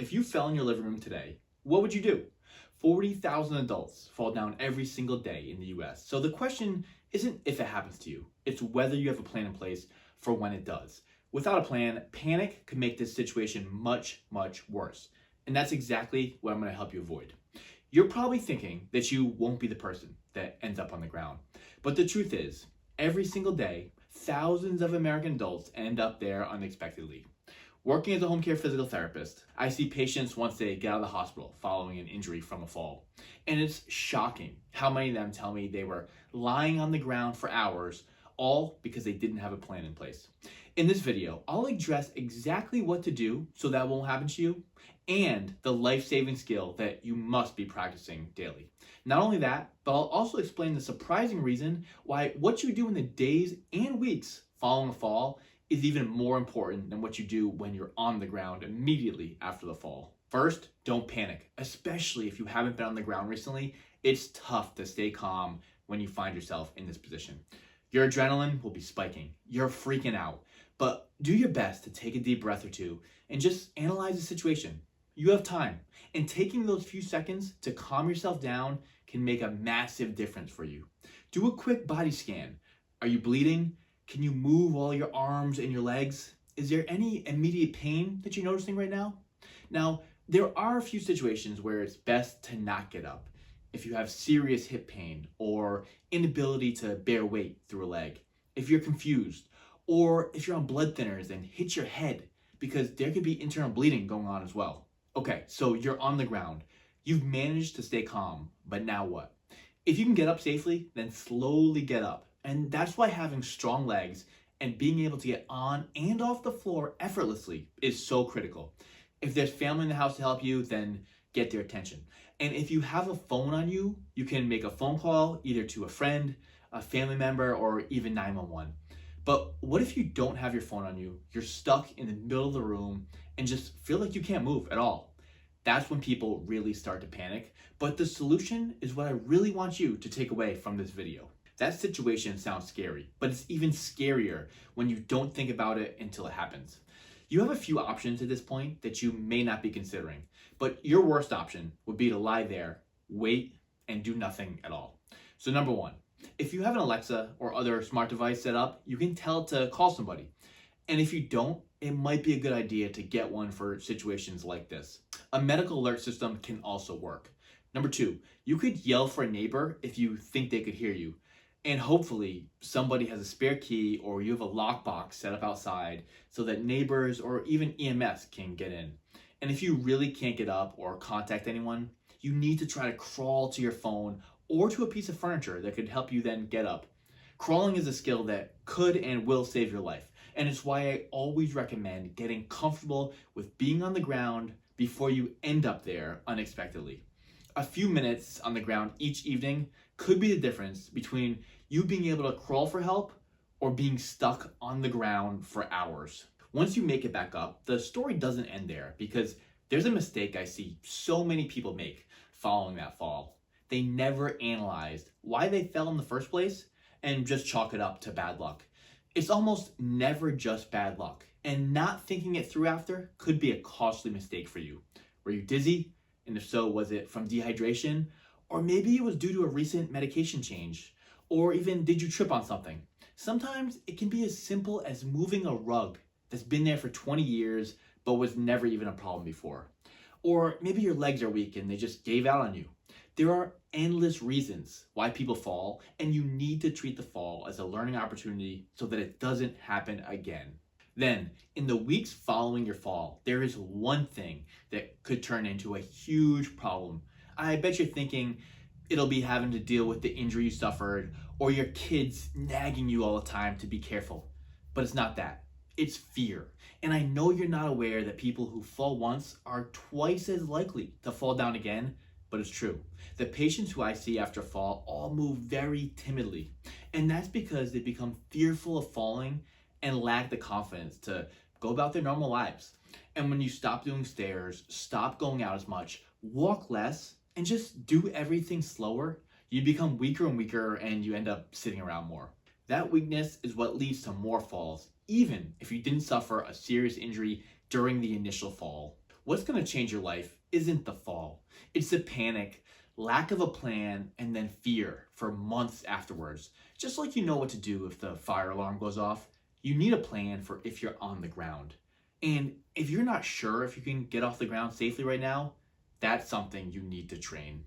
If you fell in your living room today, what would you do? 40,000 adults fall down every single day in the US. So the question isn't if it happens to you, it's whether you have a plan in place for when it does. Without a plan, panic could make this situation much, much worse. And that's exactly what I'm going to help you avoid. You're probably thinking that you won't be the person that ends up on the ground. But the truth is, every single day, thousands of American adults end up there unexpectedly. Working as a home care physical therapist, I see patients once they get out of the hospital following an injury from a fall. And it's shocking how many of them tell me they were lying on the ground for hours, all because they didn't have a plan in place. In this video, I'll address exactly what to do so that won't happen to you, and the life-saving skill that you must be practicing daily. Not only that, but I'll also explain the surprising reason why what you do in the days and weeks following a fall is even more important than what you do when you're on the ground immediately after the fall. First, don't panic, especially if you haven't been on the ground recently. It's tough to stay calm when you find yourself in this position. Your adrenaline will be spiking. You're freaking out. But do your best to take a deep breath or two and just analyze the situation. You have time, and taking those few seconds to calm yourself down can make a massive difference for you. Do a quick body scan. Are you bleeding? Can you move all your arms and your legs? Is there any immediate pain that you're noticing right now? Now, there are a few situations where it's best to not get up. If you have serious hip pain or inability to bear weight through a leg, if you're confused, or if you're on blood thinners and hit your head, because there could be internal bleeding going on as well. Okay, so you're on the ground. You've managed to stay calm, but now what? If you can get up safely, then slowly get up. And that's why having strong legs and being able to get on and off the floor effortlessly is so critical. If there's family in the house to help you, then get their attention. And if you have a phone on you, you can make a phone call either to a friend, a family member, or even 911. But what if you don't have your phone on you, you're stuck in the middle of the room and just feel like you can't move at all? That's when people really start to panic. But the solution is what I really want you to take away from this video. That situation sounds scary, but it's even scarier when you don't think about it until it happens. You have a few options at this point that you may not be considering, but your worst option would be to lie there, wait, and do nothing at all. So number one, if you have an Alexa or other smart device set up, you can tell it to call somebody. And if you don't, it might be a good idea to get one for situations like this. A medical alert system can also work. Number two, you could yell for a neighbor if you think they could hear you. And hopefully somebody has a spare key or you have a lockbox set up outside so that neighbors or even EMS can get in. And if you really can't get up or contact anyone, you need to try to crawl to your phone or to a piece of furniture that could help you then get up. Crawling is a skill that could and will save your life. And it's why I always recommend getting comfortable with being on the ground before you end up there unexpectedly. A few minutes on the ground each evening could be the difference between you being able to crawl for help or being stuck on the ground for hours. Once you make it back up, the story doesn't end there, because there's a mistake I see so many people make following that fall. They never analyzed why they fell in the first place and just chalk it up to bad luck. It's almost never just bad luck, and not thinking it through after could be a costly mistake for you. Were you dizzy? And if so, was it from dehydration? Or maybe it was due to a recent medication change? Or even did you trip on something? Sometimes it can be as simple as moving a rug that's been there for 20 years but was never even a problem before. Or maybe your legs are weak and they just gave out on you. There are endless reasons why people fall, and you need to treat the fall as a learning opportunity so that it doesn't happen again. Then, in the weeks following your fall, there is one thing that could turn into a huge problem. I bet you're thinking it'll be having to deal with the injury you suffered or your kids nagging you all the time to be careful. But it's not that. It's fear. And I know you're not aware that people who fall once are twice as likely to fall down again, but it's true. The patients who I see after fall all move very timidly. And that's because they become fearful of falling and lack the confidence to go about their normal lives. And when you stop doing stairs, stop going out as much, walk less, and just do everything slower, you become weaker and weaker and you end up sitting around more. That weakness is what leads to more falls, even if you didn't suffer a serious injury during the initial fall. What's going to change your life isn't the fall. It's the panic, lack of a plan, and then fear for months afterwards. Just like you know what to do if the fire alarm goes off, you need a plan for if you're on the ground. And if you're not sure if you can get off the ground safely right now, that's something you need to train.